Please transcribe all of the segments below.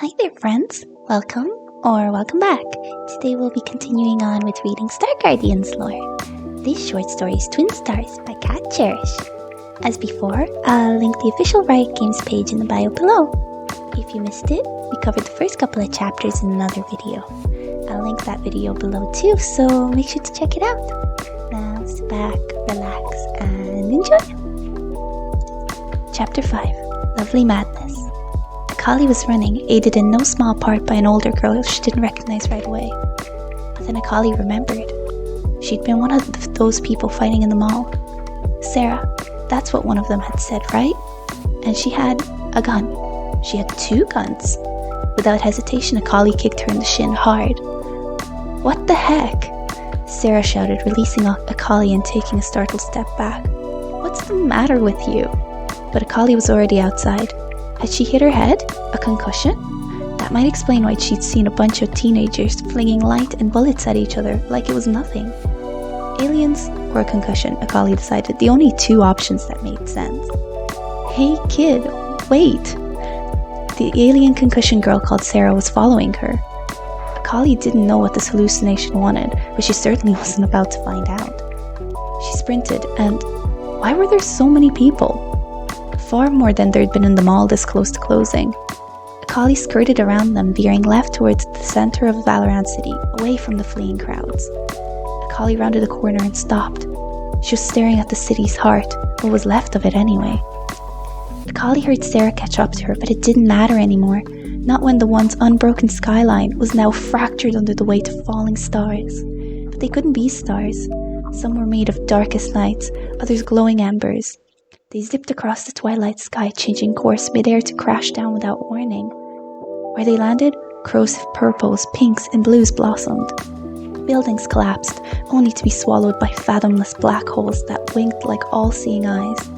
Hi there, friends. Welcome or welcome back. Today we'll be continuing on with reading Star Guardians lore. This short story is Twin Stars by Cat Cherish. As before, I'll link the official Riot Games page in the bio below. If you missed it, we covered the first couple of chapters in another video. I'll link that video below too, so make sure to check it out. Now sit back, relax, and enjoy. Chapter 5, Lovely Madness. Akali was running, aided in no small part by an older girl she didn't recognize right away. But then Akali remembered. She'd been one of those people fighting in the mall. Sarah, that's what one of them had said, right? And she had a gun. She had 2 guns. Without hesitation, Akali kicked her in the shin hard. What the heck? Sarah shouted, releasing Akali and taking a startled step back. What's the matter with you? But Akali was already outside. Had she hit her head? A concussion? That might explain why she'd seen a bunch of teenagers flinging light and bullets at each other like it was nothing. Aliens or a concussion, Akali decided, the only 2 options that made sense. Hey kid, wait! The alien concussion girl called Sarah was following her. Akali didn't know what this hallucination wanted, but she certainly wasn't about to find out. She sprinted, and why were there so many people? Far more than there'd been in the mall this close to closing. Akali skirted around them, veering left towards the center of Valorant City, away from the fleeing crowds. Akali rounded a corner and stopped. She was staring at the city's heart, what was left of it anyway. Akali heard Sarah catch up to her, but it didn't matter anymore, not when the once unbroken skyline was now fractured under the weight of falling stars. But they couldn't be stars. Some were made of darkest nights, others glowing embers. They zipped across the twilight sky, changing course midair to crash down without warning. Where they landed, corrosive purples, pinks, and blues blossomed. Buildings collapsed, only to be swallowed by fathomless black holes that winked like all-seeing eyes.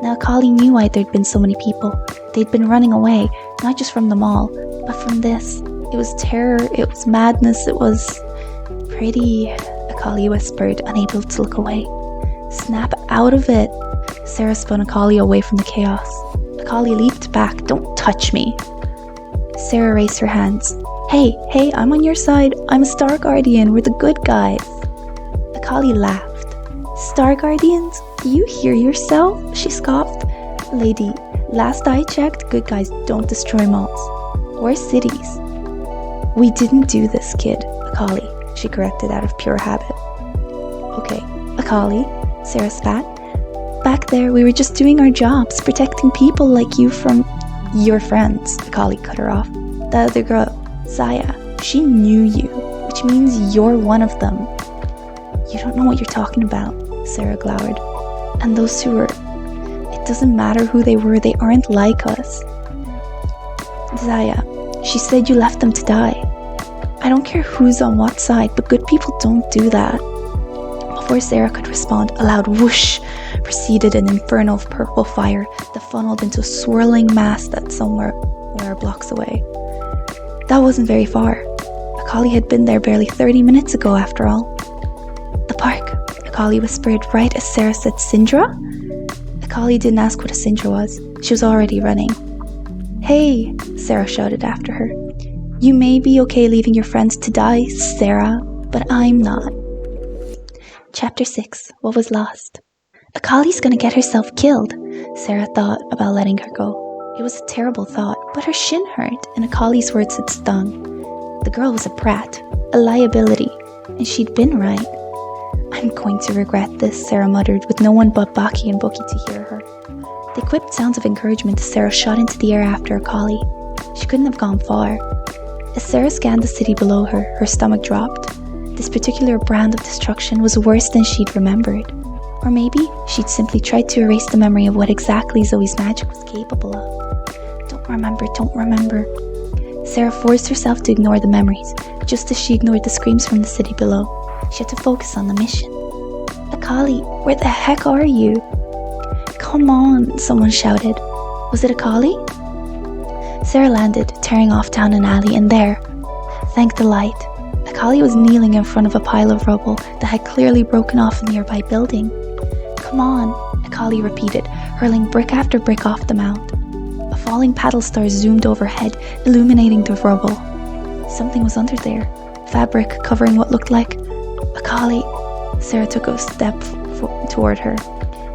Now Akali knew why there'd been so many people. They'd been running away, not just from the mall, but from this. It was terror, it was madness, it was... pretty, Akali whispered, unable to look away. Snap out of it! Sarah spun Akali away from the chaos. Akali leaped back. Don't touch me! Sarah raised her hands. Hey, I'm on your side. I'm a Star Guardian. We're the good guys. Akali laughed. Star Guardians? Do you hear yourself? She scoffed. Lady, last I checked, good guys don't destroy malls. Or cities. We didn't do this, kid. Akali, she corrected out of pure habit. Okay, Akali, Sarah spat. Back there, we were just doing our jobs, protecting people like you from your friends. Akali cut her off. The other girl, Zaya, she knew you, which means you're one of them. You don't know what you're talking about, Sarah glowered. And those 2 were... It doesn't matter who they were, they aren't like us. Zaya, she said you left them to die. I don't care who's on what side, but good people don't do that. Before Sarah could respond, a loud whoosh preceded an inferno of purple fire that funneled into a swirling mass that somewhere blocks away. That wasn't very far. Akali had been there barely 30 minutes ago, after all. The park, Akali whispered right as Sarah said Syndra? Akali didn't ask what a Syndra was. She was already running. Hey, Sarah shouted after her. You may be okay leaving your friends to die, Sarah, but I'm not. Chapter 6, What Was Lost. Akali's gonna get herself killed, Sarah thought about letting her go. It was a terrible thought, but her shin hurt, and Akali's words had stung. The girl was a brat, a liability, and she'd been right. I'm going to regret this, Sarah muttered, with no one but Baki and Bookie to hear her. They quipped sounds of encouragement as Sarah shot into the air after Akali. She couldn't have gone far. As Sarah scanned the city below her, her stomach dropped. This particular brand of destruction was worse than she'd remembered. Or maybe she'd simply tried to erase the memory of what exactly Zoe's magic was capable of. Don't remember. Sarah forced herself to ignore the memories, just as she ignored the screams from the city below. She had to focus on the mission. Akali, where the heck are you? Come on, someone shouted. Was it Akali? Sarah landed, tearing off down an alley, and there, thank the light, Akali was kneeling in front of a pile of rubble that had clearly broken off a nearby building. Come on, Akali repeated, hurling brick after brick off the mound. A Falling paddle stars zoomed overhead, illuminating the rubble. Something was under there, fabric covering what looked like a collie. Sarah took a step toward her.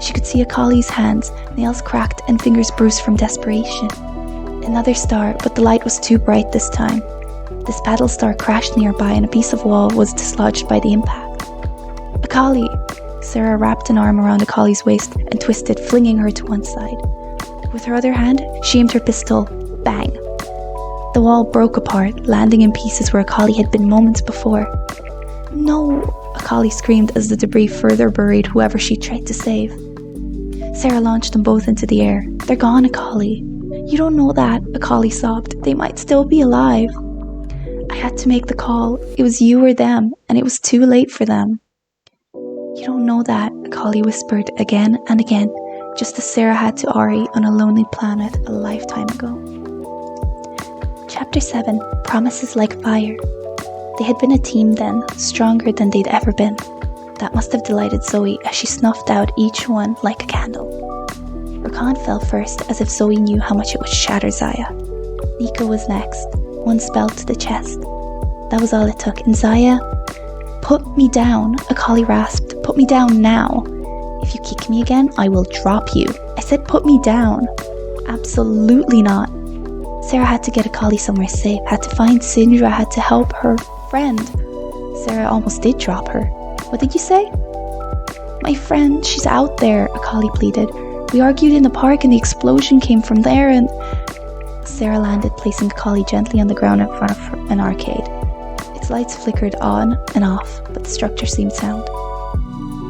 She could see a collie's hands, nails cracked and fingers bruised from desperation. Another star, but the light was too bright this time. This paddle star crashed nearby and a piece of wall was dislodged by the impact. A collie! Sarah wrapped an arm around a collie's waist and twisted, flinging her to one side. With her other hand, she aimed her pistol. Bang! The wall broke apart, landing in pieces where a collie had been moments before. No! A collie screamed as the debris further buried whoever she tried to save. Sarah launched them both into the air. They're gone, a collie. You don't know that, a collie sobbed. They might still be alive. I had to make the call. It was you or them, and it was too late for them. You don't know that, a collie whispered again and again, just as Sarah had to Ari on a lonely planet a lifetime ago. Chapter 7, Promises Like Fire. They had been a team then, stronger than they'd ever been. That must have delighted Zoe as she snuffed out each one like a candle. Rakan fell first, as if Zoe knew how much it would shatter Zaya. Nika was next, one spell to the chest. That was all it took, and Zaya... Put me down, a collie rasped. Put me down now. If you kick me again, I will drop you. I said put me down. Absolutely not. Sarah had to get a collie somewhere safe, had to find Sindra, had to help her friend. Sarah almost did drop her. What did you say? My friend, she's out there, a collie pleaded. We argued in the park and the explosion came from there and... Sarah landed, placing a collie gently on the ground in front of an arcade. Its lights flickered on and off, but the structure seemed sound.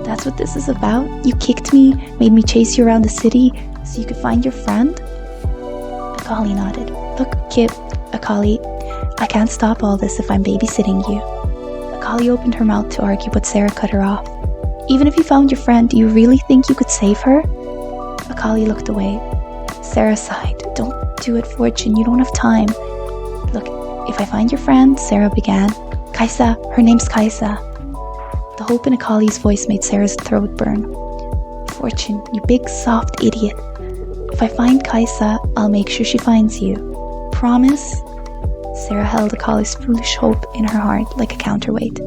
That's what this is about? You kicked me, made me chase you around the city so you could find your friend? A collie nodded. Look, Kip, a collie, I can't stop all this if I'm babysitting you. A collie opened her mouth to argue, but Sarah cut her off. Even if you found your friend, do you really think you could save her? A collie looked away. Sarah sighed. Don't do it, Fortune, you don't have time. Look, if I find your friend, Sarah began. Kaisa, her name's Kaisa. The hope in a collie's voice made Sarah's throat burn. Fortune, you big soft idiot. If I find Kaisa, I'll make sure she finds you. Promise? Sarah held a collie's foolish hope in her heart like a counterweight.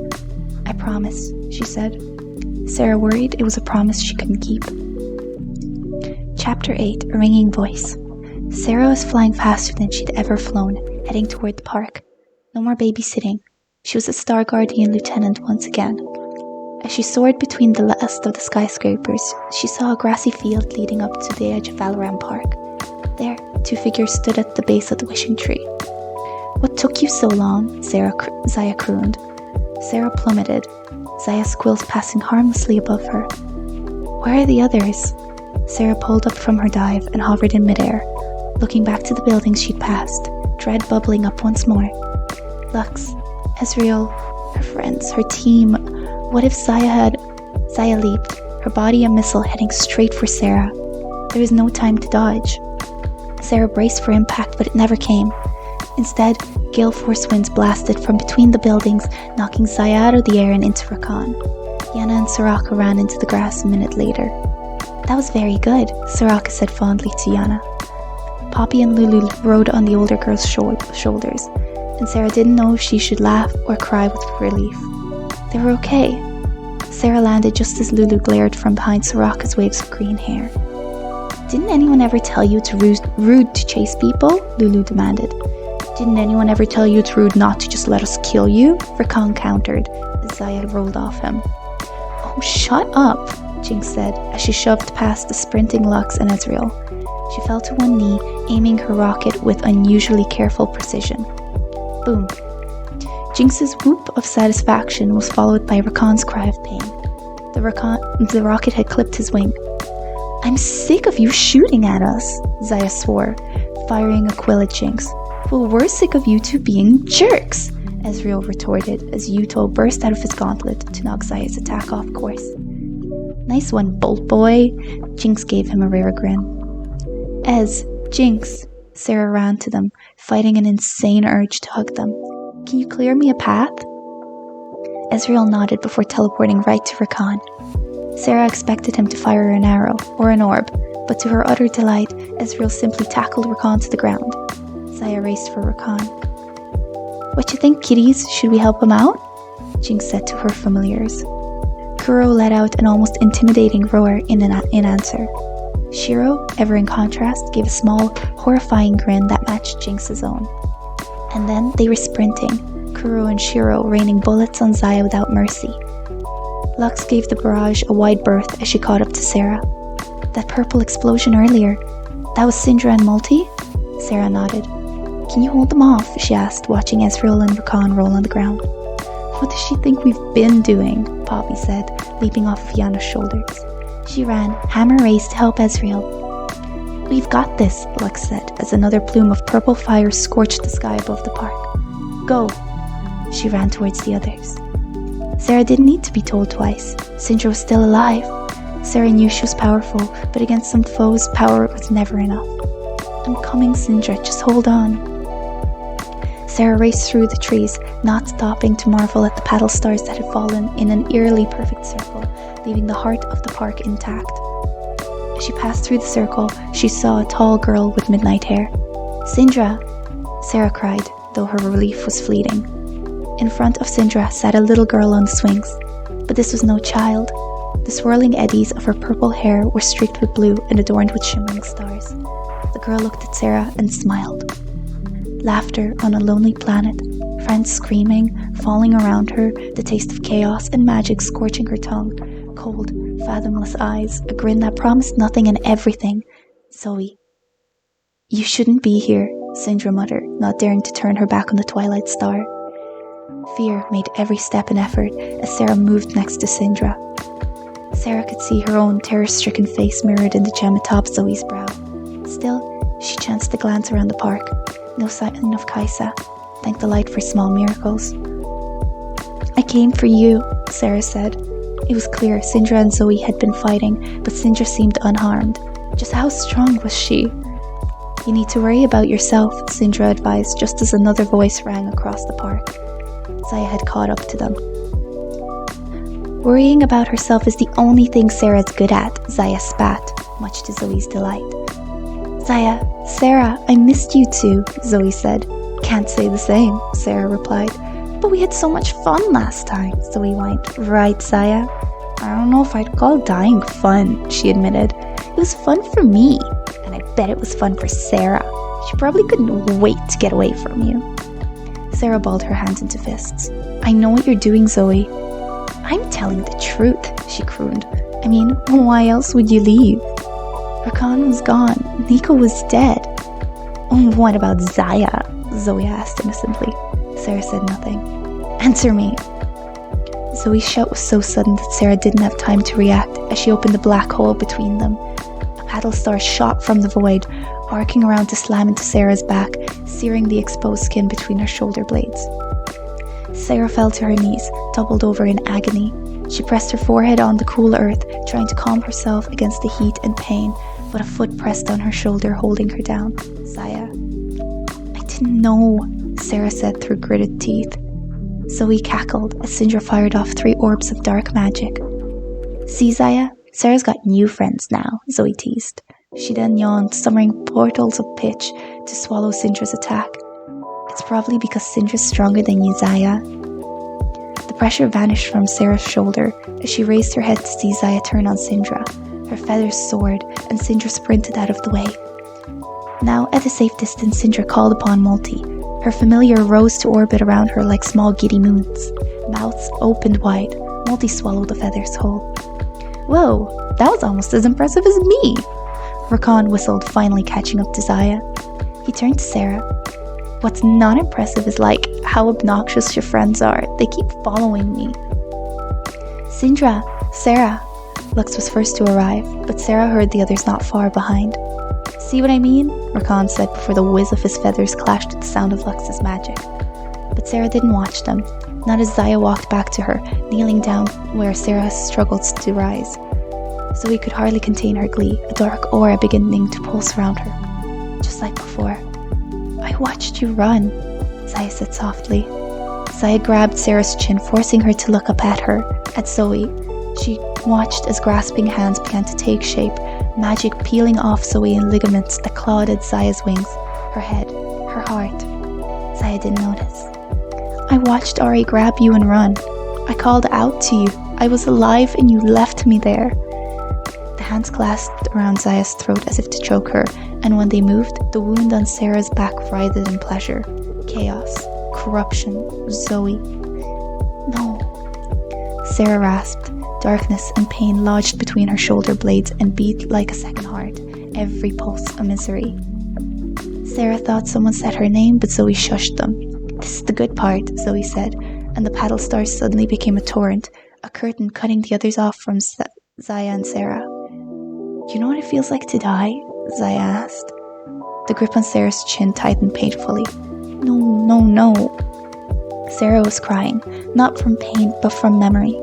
I promise, she said. Sarah worried it was a promise she couldn't keep. Chapter 8, A Ringing Voice. Sarah was flying faster than she'd ever flown, heading toward the park. No more babysitting. She was a Star Guardian lieutenant once again. As she soared between the last of the skyscrapers, she saw a grassy field leading up to the edge of Valoran Park. There, two figures stood at the base of the wishing tree. What took you so long? Zaya crooned. Sarah plummeted, Zaya's quills passing harmlessly above her. Where are the others? Sarah pulled up from her dive and hovered in midair, looking back to the buildings she'd passed, dread bubbling up once more. Lux, Ezreal, her friends, her team. What if Zaya leaped, her body a missile heading straight for Sarah? There was no time to dodge. Sarah braced for impact, but it never came. Instead, gale force winds blasted from between the buildings, knocking Zaya out of the air and into Rakan. Yana and Soraka ran into the grass a minute later. That was very good, Soraka said fondly to Yana. Poppy and Lulu rode on the older girl's shoulders, and Sarah didn't know if she should laugh or cry with relief. They were okay. Sarah landed just as Lulu glared from behind Soraka's waves of green hair. Didn't anyone ever tell you it's rude to chase people? Lulu demanded. Didn't anyone ever tell you it's rude not to just let us kill you? Rakan countered, as Zaya rolled off him. Oh, shut up, Jinx said, as she shoved past the sprinting Lux and Ezreal. She fell to one knee, aiming her rocket with unusually careful precision. Boom. Jinx's whoop of satisfaction was followed by Rakan's cry of pain. The rocket had clipped his wing. I'm sick of you shooting at us, Zaya swore, firing a quill at Jinx. Well, we're sick of you two being jerks, Ezreal retorted as Yuto burst out of his gauntlet to knock Zaya's attack off course. Nice one, Bolt Boy, Jinx gave him a rare grin. Jinx, Sarah ran to them, fighting an insane urge to hug them. Can you clear me a path? Ezreal nodded before teleporting right to Rakan. Sarah expected him to fire an arrow, or an orb, but to her utter delight, Ezreal simply tackled Rakan to the ground. Zaya raced for Rakan. "What you think, kiddies? Should we help him out?" Jinx said to her familiars. Kuro let out an almost intimidating roar in answer. Shiro, ever in contrast, gave a small, horrifying grin that matched Jinx's own. And then they were sprinting, Kuro and Shiro raining bullets on Zaya without mercy. Lux gave the barrage a wide berth as she caught up to Sarah. "That purple explosion earlier, that was Syndra and Multi?" Sarah nodded. "Can you hold them off?" she asked, watching Ezreal and Rakan roll on the ground. "What does she think we've been doing?" Poppy said, leaping off Fianna's shoulders. She ran, hammer raised to help Ezreal. "We've got this," Lux said, as another plume of purple fire scorched the sky above the park. "Go!" She ran towards the others. Sarah didn't need to be told twice. Syndra was still alive. Sarah knew she was powerful, but against some foes, power was never enough. "I'm coming, Syndra, just hold on." Sarah raced through the trees, not stopping to marvel at the paddle stars that had fallen in an eerily perfect circle, leaving the heart of the park intact. As she passed through the circle, she saw a tall girl with midnight hair. "Syndra!" Sarah cried, though her relief was fleeting. In front of Syndra sat a little girl on the swings, but this was no child. The swirling eddies of her purple hair were streaked with blue and adorned with shimmering stars. The girl looked at Sarah and smiled. Laughter on a lonely planet, friends screaming, falling around her, the taste of chaos and magic scorching her tongue, cold, fathomless eyes, a grin that promised nothing and everything. Zoe. "You shouldn't be here," Syndra muttered, not daring to turn her back on the twilight star. Fear made every step an effort as Sarah moved next to Syndra. Sarah could see her own terror-stricken face mirrored in the gem atop Zoe's brow. Still, she chanced to glance around the park. No sign of Kaisa. Thank the light for small miracles. "I came for you," Sarah said. It was clear Syndra and Zoe had been fighting, but Syndra seemed unharmed. Just how strong was she? "You need to worry about yourself," Syndra advised, just as another voice rang across the park. Zaya had caught up to them. "Worrying about herself is the only thing Sarah's good at," Zaya spat, much to Zoe's delight. "Zaya, Sarah, I missed you too," Zoe said. "Can't say the same," Sarah replied. "But we had so much fun last time," Zoe whined. "Right, Zaya?" "I don't know if I'd call dying fun," she admitted. "It was fun for me, and I bet it was fun for Sarah. She probably couldn't wait to get away from you." Sarah balled her hands into fists. "I know what you're doing, Zoe." "I'm telling the truth," she crooned. "I mean, why else would you leave? Rakan was gone. Nico was dead." "What about Zaya?" Zoe asked innocently. Sarah said nothing. "Answer me." Zoe's shout was so sudden that Sarah didn't have time to react as she opened the black hole between them. A paddle star shot from the void, arcing around to slam into Sarah's back, searing the exposed skin between her shoulder blades. Sarah fell to her knees, doubled over in agony. She pressed her forehead on the cool earth, trying to calm herself against the heat and pain, but a foot pressed on her shoulder, holding her down. "Zaya." "I didn't know," Sarah said through gritted teeth. Zoe cackled as Syndra fired off 3 orbs of dark magic. "See, Zaya? Sarah's got new friends now," Zoe teased. She then yawned, summoning portals of pitch to swallow Syndra's attack. "It's probably because Syndra's stronger than you, Zaya." The pressure vanished from Sarah's shoulder as she raised her head to see Zaya turn on Syndra. Her feathers soared, and Syndra sprinted out of the way. Now, at a safe distance, Syndra called upon Multi. Her familiar rose to orbit around her like small giddy moons. Mouths opened wide, Multi swallowed the feathers whole. "Whoa, that was almost as impressive as me!" Rakan whistled, finally catching up to Zaya. He turned to Sarah. "What's not impressive is how obnoxious your friends are. They keep following me." "Syndra, Sarah." Lux was first to arrive, but Sarah heard the others not far behind. "See what I mean?" Rakan said before the whiz of his feathers clashed with the sound of Lux's magic. But Sarah didn't watch them, not as Zaya walked back to her, kneeling down where Sarah struggled to rise. Zoe could hardly contain her glee, a dark aura beginning to pulse around her. Just like before. "I watched you run," Zaya said softly. Zaya grabbed Sarah's chin, forcing her to look up at her, at Zoe. She watched as grasping hands began to take shape, magic peeling off Zoe in ligaments that clawed at Zaya's wings, her head, her heart. Zaya didn't notice. I watched Ari grab you and run. I called out to you. I was alive and you left me there. The hands clasped around Zaya's throat as if to choke her, and when they moved, the wound on Sarah's back writhed in pleasure. Chaos, corruption, Zoe. No. Sarah rasped. Darkness and pain lodged between her shoulder blades and beat like a second heart, every pulse a misery. Sarah thought someone said her name, but Zoe shushed them. This is the good part, Zoe said, and the paddle stars suddenly became a torrent, a curtain cutting the others off from Zaya and Sarah. You know what it feels like to die? Zaya asked. The grip on Sarah's chin tightened painfully. No. Sarah was crying, not from pain, but from memory.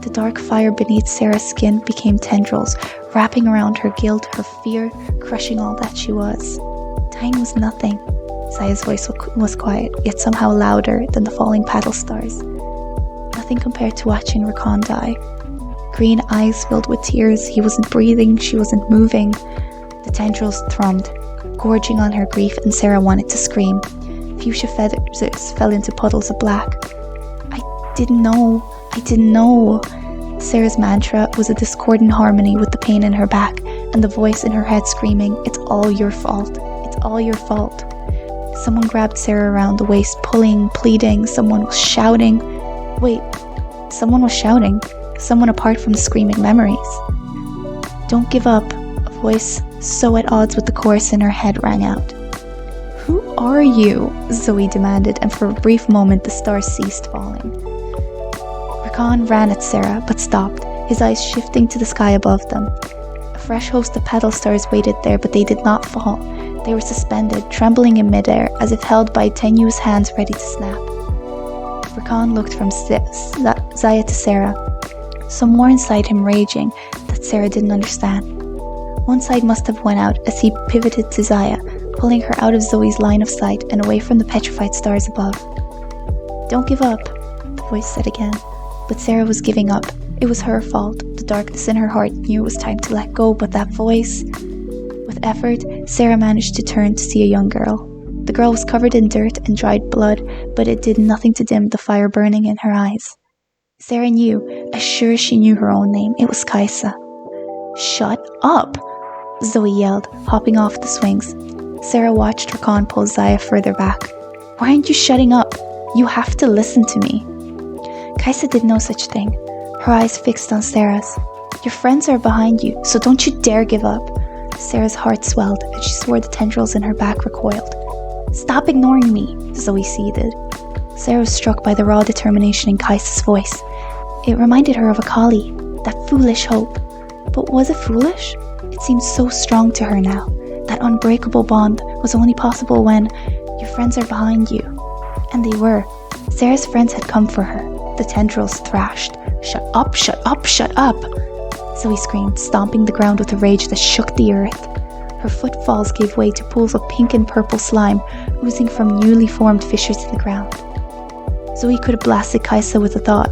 The dark fire beneath Sarah's skin became tendrils, wrapping around her guilt, her fear, crushing all that she was. Dying was nothing. Zaya's voice was quiet, yet somehow louder than the falling paddle stars. Nothing compared to watching Rakan die. Green eyes filled with tears, he wasn't breathing, she wasn't moving. The tendrils thrummed, gorging on her grief, and Sarah wanted to scream. Fuchsia feathers fell into puddles of black. I didn't know. Sarah's mantra was a discordant harmony with the pain in her back and the voice in her head screaming, "It's all your fault. It's all your fault." Someone grabbed Sarah around the waist, pulling, pleading. Someone was shouting. Someone apart from the screaming memories. "Don't give up," a voice so at odds with the chorus in her head rang out. "Who are you?" Zoe demanded, and for a brief moment the stars ceased falling. Rakan ran at Sarah, but stopped, his eyes shifting to the sky above them. A fresh host of paddle stars waited there, but they did not fall. They were suspended, trembling in midair, as if held by tenuous hands ready to snap. Rakan looked from Zaya to Sarah, some more inside him raging that Sarah didn't understand. One side must have went out as he pivoted to Zaya, pulling her out of Zoe's line of sight and away from the petrified stars above. "Don't give up," the voice said again. But Sarah was giving up. It was her fault. The darkness in her heart knew it was time to let go, but that voice... With effort, Sarah managed to turn to see a young girl. The girl was covered in dirt and dried blood, but it did nothing to dim the fire burning in her eyes. Sarah knew, as sure as she knew her own name, it was Kaisa. "Shut up!" Zoe yelled, hopping off the swings. Sarah watched Rakan pull Zaya further back. "Why aren't you shutting up? You have to listen to me." Kaisa did no such thing, her eyes fixed on Sarah's. "Your friends are behind you, so don't you dare give up." Sarah's heart swelled, and she swore the tendrils in her back recoiled. "Stop ignoring me," Zoe seethed. Sarah was struck by the raw determination in Kaisa's voice. It reminded her of Akali, that foolish hope. But was it foolish? It seemed so strong to her now. That unbreakable bond was only possible when your friends are behind you. And they were. Sarah's friends had come for her. The tendrils thrashed. "Shut up, shut up, shut up!" Zoe screamed, stomping the ground with a rage that shook the earth. Her footfalls gave way to pools of pink and purple slime, oozing from newly formed fissures to the ground. Zoe could have blasted Kaisa with a thought,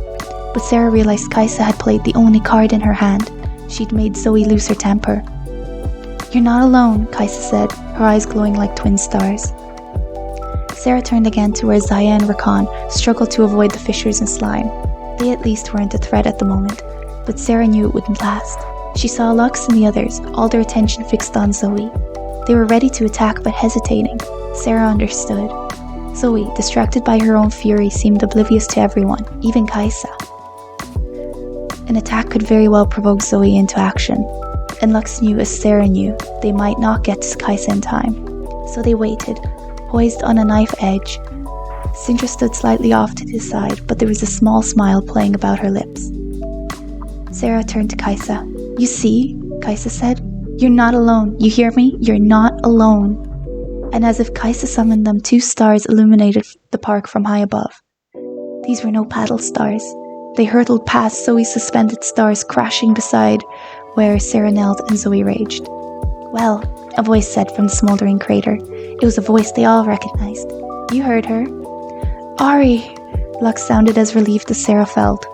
but Sarah realized Kaisa had played the only card in her hand. She'd made Zoe lose her temper. "You're not alone," Kaisa said, her eyes glowing like twin stars. Sarah turned again to where Zaya and Rakan struggled to avoid the fissures and slime. They at least weren't a threat at the moment, but Sarah knew it wouldn't last. She saw Lux and the others, all their attention fixed on Zoe. They were ready to attack but hesitating. Sarah understood. Zoe, distracted by her own fury, seemed oblivious to everyone, even Kaisa. An attack could very well provoke Zoe into action, and Lux knew, as Sarah knew, they might not get to Kaisa in time. So they waited, poised on a knife edge. Sindra stood slightly off to the side, but there was a small smile playing about her lips. Sarah turned to Kaisa. "You see," Kaisa said, "you're not alone. You hear me? You're not alone." And as if Kaisa summoned them, 2 stars illuminated the park from high above. These were no paddle stars. They hurtled past Zoe's suspended stars, crashing beside where Sarah knelt and Zoe raged. "Well," a voice said from the smoldering crater. It was a voice they all recognized. "You heard her." "Ari!" Lux sounded as relieved as Sarah felt.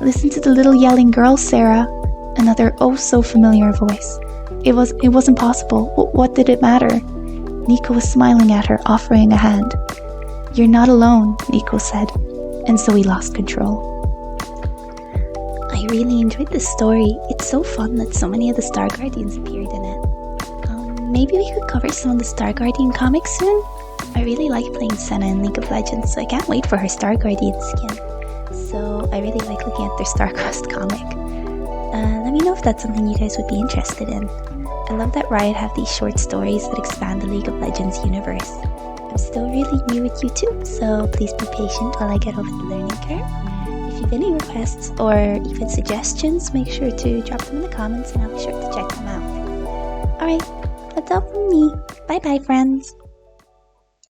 "Listen to the little yelling girl, Sarah." Another oh so familiar voice. It wasn't possible. What did it matter? Nico was smiling at her, offering a hand. You're not alone, Nico said, and Zoe lost control. I really enjoyed this story. It's so fun that so many of the Star Guardians appeared in it. Maybe we could cover some of the Star Guardian comics soon? I really like playing Senna in League of Legends, so I can't wait for her Star Guardian skin. So I really like looking at their StarCrossed comic. Let me know if that's something you guys would be interested in. I love that Riot have these short stories that expand the League of Legends universe. I'm still really new with YouTube, so please be patient while I get over the learning curve. If you have any requests or even suggestions, make sure to drop them in the comments and I'll be sure to check them out. Alright, that's all from me. Bye bye, friends.